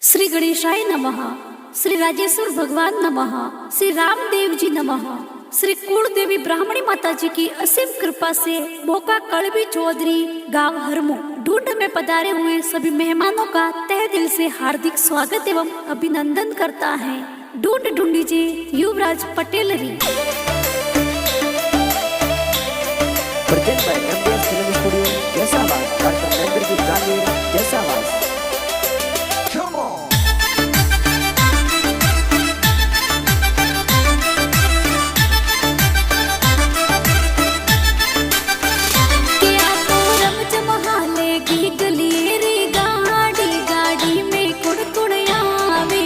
श्री गणेशाय नमः, श्री राजेश्वर भगवान नमः, श्री रामदेव जी नमः। श्री कुलदेवी ब्राह्मणी माता जी की असीम कृपा से मोका कड़वी चौधरी गांव हरमो ढूंढ में पधारे हुए सभी मेहमानों का तहे दिल से हार्दिक स्वागत एवं अभिनंदन करता है। ढूंढ ढूंढी जी युवराज पटेलरी। Present by MBS Film Studio, Jaisalmer, Dr. Nandarji Gandhi, Jaisalmer. Come on! क्या तो रमझम हालेगी गलिए रे गाड़ी गाड़ी में कुड़कुड़ आवे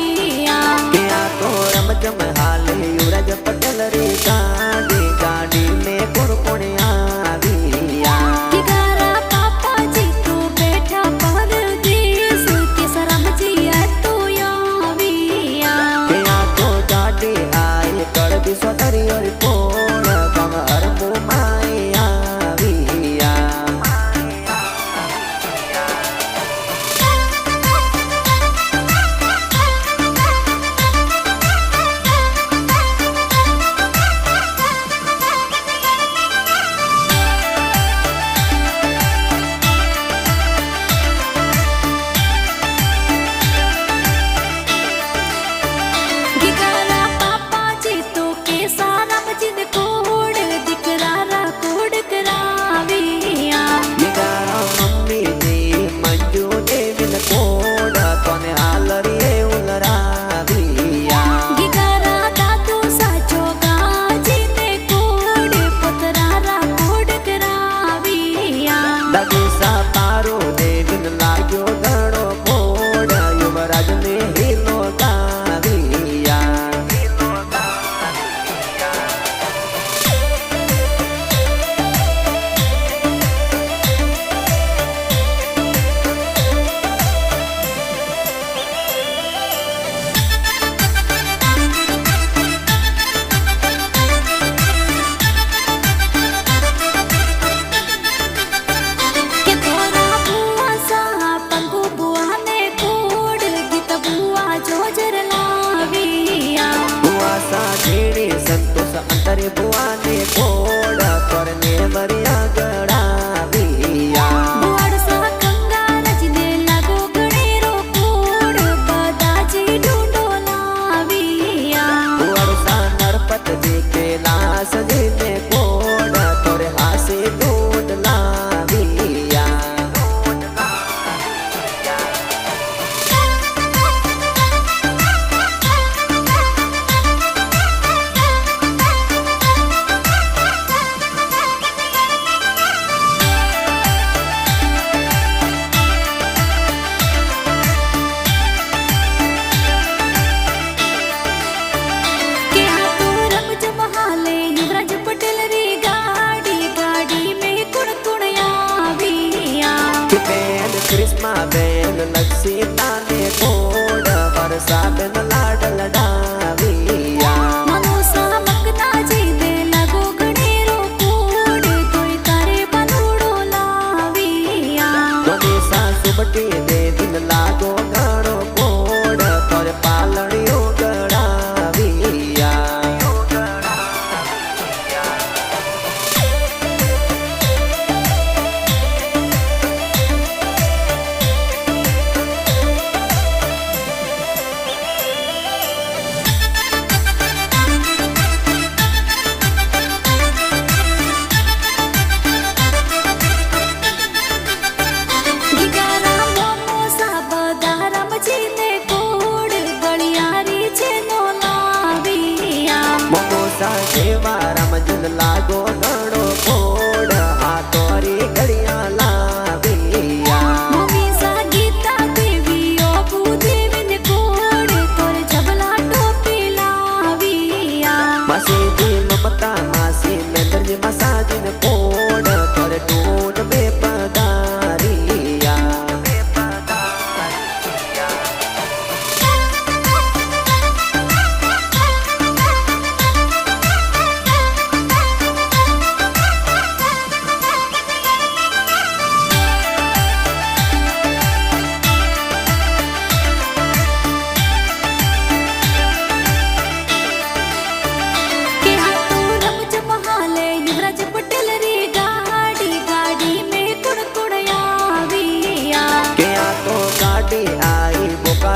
क्या तो रमझम हाले युवराज पटेल रे गाड़ी गाड़ी में कुड़कुड़िया कि गारा पापा जी तो बैठा परदेसी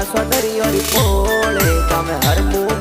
સોદરીઓ રી પોળે તમે હરમું